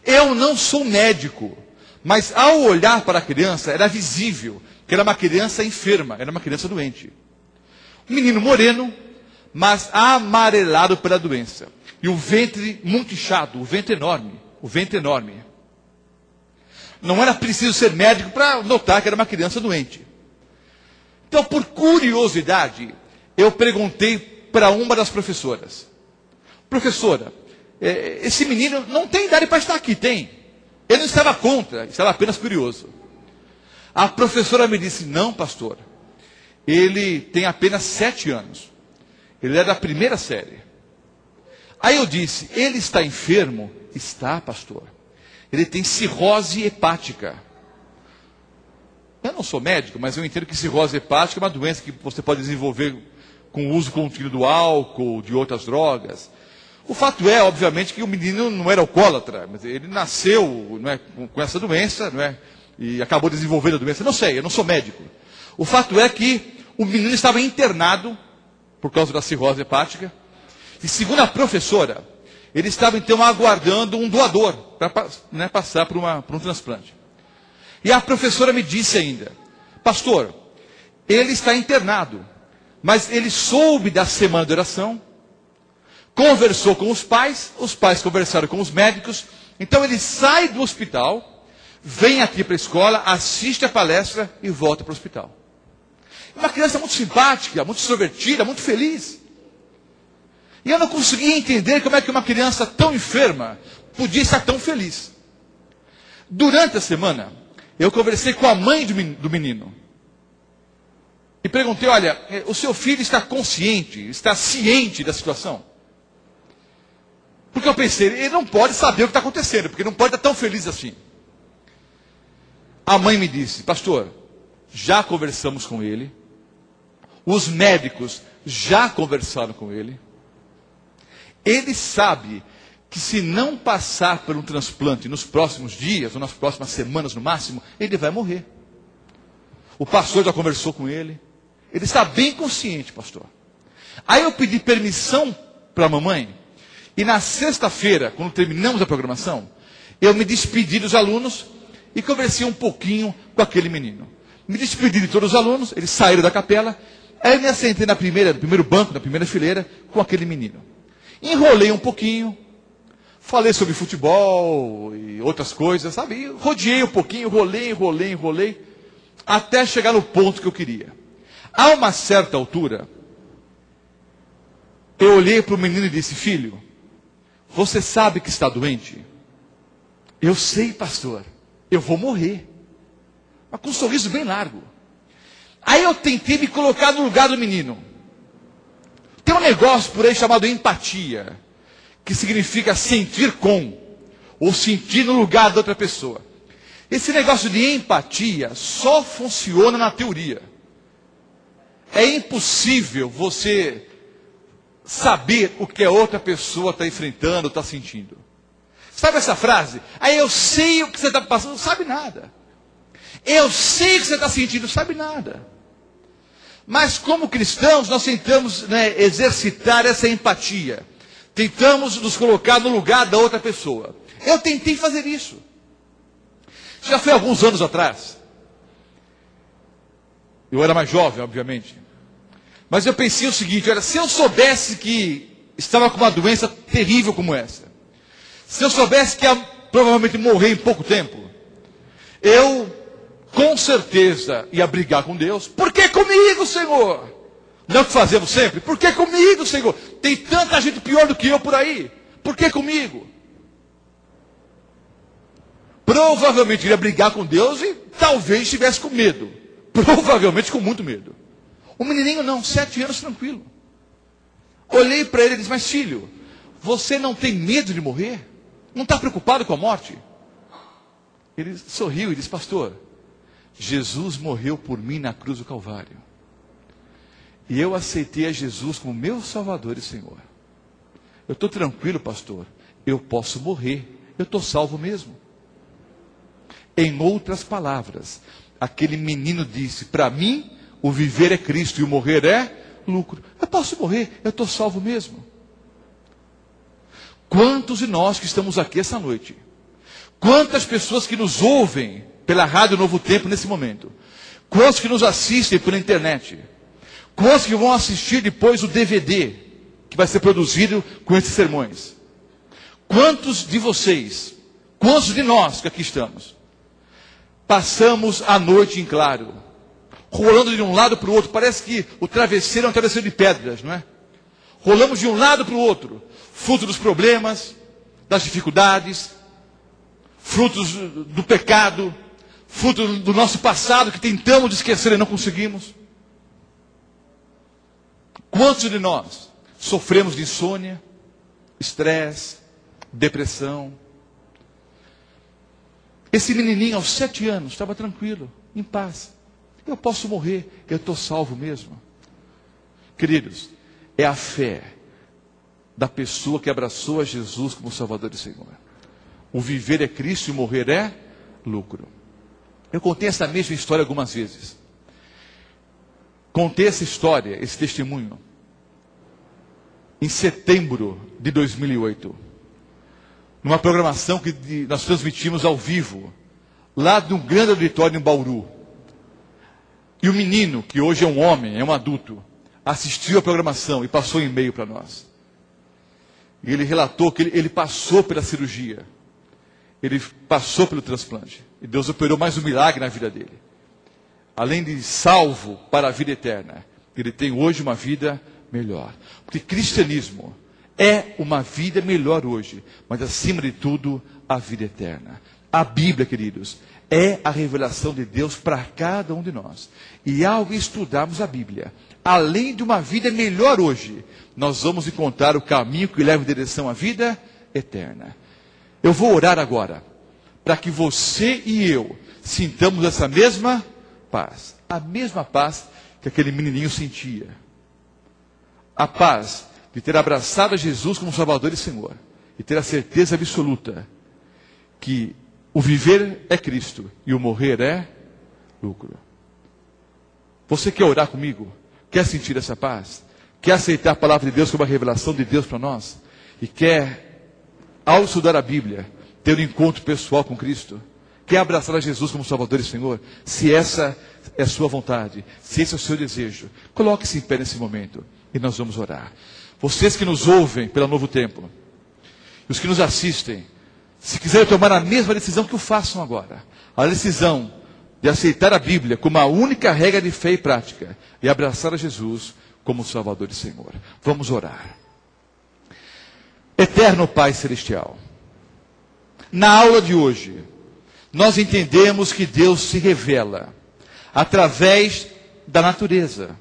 Eu não sou médico, mas ao olhar para a criança, era visível que era uma criança enferma, era uma criança doente. Um menino moreno, mas amarelado pela doença. E o ventre muito inchado, o ventre enorme, o ventre enorme. Não era preciso ser médico para notar que era uma criança doente. Então, por curiosidade, eu perguntei para uma das professoras: professora, esse menino não tem idade para estar aqui, tem? Ele não estava contra, estava apenas curioso. A professora me disse: não, pastor, ele tem apenas 7 anos. Ele é da 1ª série. Aí eu disse: ele está enfermo? Está, pastor. Ele tem cirrose hepática. Eu não sou médico, mas eu entendo que cirrose hepática é uma doença que você pode desenvolver com o uso contínuo do álcool, de outras drogas. O fato é, obviamente, que o menino não era alcoólatra, mas ele nasceu, não é, com essa doença, não é, e acabou desenvolvendo a doença. Não sei, eu não sou médico. O fato é que o menino estava internado por causa da cirrose hepática. E segundo a professora, ele estava então aguardando um doador para, né, passar por um transplante. E a professora me disse ainda: pastor, ele está internado, mas ele soube da semana de oração, conversou com os pais conversaram com os médicos, então ele sai do hospital, vem aqui para a escola, assiste a palestra e volta para o hospital. Uma criança muito simpática, muito extrovertida, muito feliz. E eu não conseguia entender como é que uma criança tão enferma podia estar tão feliz. Durante a semana, eu conversei com a mãe do menino. E perguntei: olha, o seu filho está consciente, está ciente da situação? Porque eu pensei, ele não pode saber o que está acontecendo, porque não pode estar tão feliz assim. A mãe me disse: pastor, já conversamos com ele, os médicos já conversaram com ele, ele sabe que se não passar por um transplante nos próximos dias, ou nas próximas semanas no máximo, ele vai morrer. O pastor já conversou com ele, ele está bem consciente, pastor. Aí eu pedi permissão para a mamãe, e na sexta-feira, quando terminamos a programação, eu me despedi dos alunos e conversei um pouquinho com aquele menino. Me despedi de todos os alunos, eles saíram da capela, aí eu me assentei no primeiro banco, na primeira fileira, com aquele menino. Enrolei um pouquinho, falei sobre futebol e outras coisas, sabe? E rodeei um pouquinho, enrolei, até chegar no ponto que eu queria. A uma certa altura, eu olhei para o menino e disse: filho, você sabe que está doente? Eu sei, pastor, eu vou morrer. Mas com um sorriso bem largo. Aí eu tentei me colocar no lugar do menino. Tem um negócio por aí chamado empatia, que significa sentir com, ou sentir no lugar da outra pessoa. Esse negócio de empatia só funciona na teoria. É impossível você saber o que a outra pessoa está enfrentando, está sentindo. Sabe essa frase? Aí eu sei o que você está passando, não sabe nada. Eu sei o que você está sentindo, não sabe nada. Mas como cristãos, nós tentamos, né, exercitar essa empatia. Tentamos nos colocar no lugar da outra pessoa. Eu tentei fazer isso. Já foi alguns anos atrás. Eu era mais jovem, obviamente. Mas eu pensei o seguinte: olha, se eu soubesse que estava com uma doença terrível como essa, se eu soubesse que ia provavelmente morrer em pouco tempo, eu com certeza ia brigar com Deus. Por que comigo, Senhor? Não é o que fazemos sempre? Por que comigo, Senhor? Tem tanta gente pior do que eu por aí. Por que comigo? Provavelmente iria brigar com Deus e talvez estivesse com medo. Provavelmente com muito medo. O menininho não, 7 anos tranquilo. Olhei para ele e disse, mas filho, você não tem medo de morrer? Não está preocupado com a morte? Ele sorriu e disse, pastor, Jesus morreu por mim na cruz do Calvário. E eu aceitei a Jesus como meu Salvador e Senhor. Eu estou tranquilo, pastor. Eu posso morrer. Eu estou salvo mesmo. Em outras palavras, aquele menino disse, para mim, o viver é Cristo e o morrer é lucro. Eu posso morrer, eu estou salvo mesmo. Quantos de nós que estamos aqui essa noite? Quantas pessoas que nos ouvem pela Rádio Novo Tempo nesse momento? Quantos que nos assistem pela internet? Quantos que vão assistir depois o DVD que vai ser produzido com esses sermões? Quantos de vocês, quantos de nós que aqui estamos, passamos a noite em claro, rolando de um lado para o outro? Parece que o travesseiro é um travesseiro de pedras, não é? Rolamos de um lado para o outro, fruto dos problemas, das dificuldades, frutos do pecado, fruto do nosso passado que tentamos esquecer e não conseguimos. Quantos de nós sofremos de insônia, estresse, depressão? Esse menininho aos 7 anos estava tranquilo, em paz. Eu posso morrer, eu estou salvo mesmo. Queridos, é a fé da pessoa que abraçou a Jesus como Salvador e Senhor. O viver é Cristo e o morrer é lucro. Eu contei essa mesma história algumas vezes. Contei essa história, esse testemunho, em setembro de 2008. Numa programação que nós transmitimos ao vivo, lá de um grande auditório em Bauru. E o menino, que hoje é um homem, é um adulto, assistiu a programação e passou um e-mail para nós. E ele relatou que ele passou pela cirurgia. Ele passou pelo transplante. E Deus operou mais um milagre na vida dele. Além de salvo para a vida eterna, ele tem hoje uma vida melhor. Porque cristianismo é uma vida melhor hoje, mas acima de tudo, a vida eterna. A Bíblia, queridos, é a revelação de Deus para cada um de nós. E ao estudarmos a Bíblia, além de uma vida melhor hoje, nós vamos encontrar o caminho que leva em direção à vida eterna. Eu vou orar agora, para que você e eu sintamos essa mesma paz. A mesma paz que aquele menininho sentia. A paz de ter abraçado a Jesus como Salvador e Senhor. E ter a certeza absoluta que o viver é Cristo e o morrer é lucro. Você quer orar comigo? Quer sentir essa paz? Quer aceitar a palavra de Deus como uma revelação de Deus para nós? E quer, ao estudar a Bíblia, ter um encontro pessoal com Cristo? Quer abraçar a Jesus como Salvador e Senhor? Se essa é a sua vontade, se esse é o seu desejo, coloque-se em pé nesse momento e nós vamos orar. Vocês que nos ouvem pela Novo Tempo, e os que nos assistem, se quiserem tomar a mesma decisão, que o façam agora. A decisão de aceitar a Bíblia como a única regra de fé e prática e abraçar a Jesus como Salvador e Senhor. Vamos orar. Eterno Pai Celestial, na aula de hoje, nós entendemos que Deus se revela através da natureza,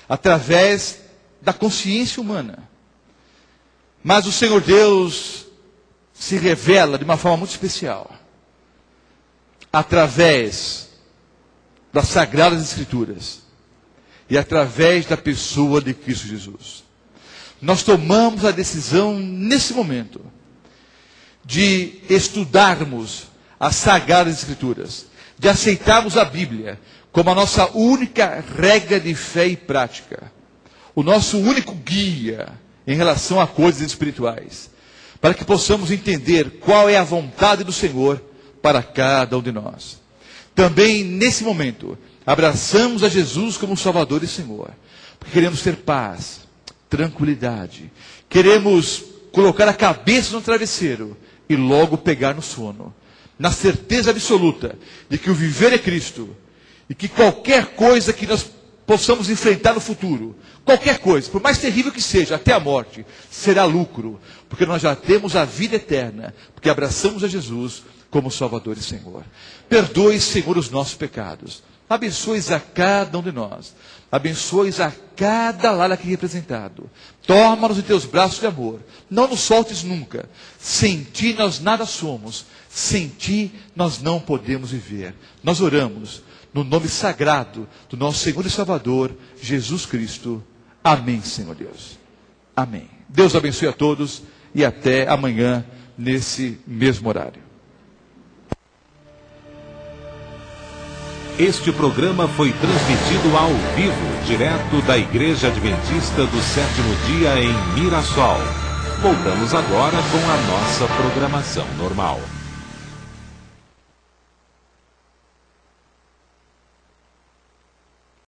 através da consciência humana. Mas o Senhor Deus se revela de uma forma muito especial, através das Sagradas Escrituras e através da pessoa de Cristo Jesus. Nós tomamos a decisão nesse momento de estudarmos as Sagradas Escrituras, de aceitarmos a Bíblia como a nossa única regra de fé e prática, o nosso único guia em relação a coisas espirituais, para que possamos entender qual é a vontade do Senhor para cada um de nós. Também nesse momento, abraçamos a Jesus como Salvador e Senhor, porque queremos ter paz, tranquilidade, queremos colocar a cabeça no travesseiro e logo pegar no sono, na certeza absoluta de que o viver é Cristo, e que qualquer coisa que nós possamos enfrentar no futuro. Qualquer coisa, por mais terrível que seja, até a morte, será lucro, porque nós já temos a vida eterna, porque abraçamos a Jesus como Salvador e Senhor. Perdoe, Senhor, os nossos pecados. Abençoe a cada um de nós. Abençoe a cada lar aqui representado. Toma-nos em teus braços de amor. Não nos soltes nunca. Sem ti nós nada somos. Sem ti nós não podemos viver. Nós oramos no nome sagrado do nosso Senhor e Salvador, Jesus Cristo. Amém, Senhor Deus. Amém. Deus abençoe a todos e até amanhã nesse mesmo horário. Este programa foi transmitido ao vivo, direto da Igreja Adventista do Sétimo Dia em Mirassol. Voltamos agora com a nossa programação normal.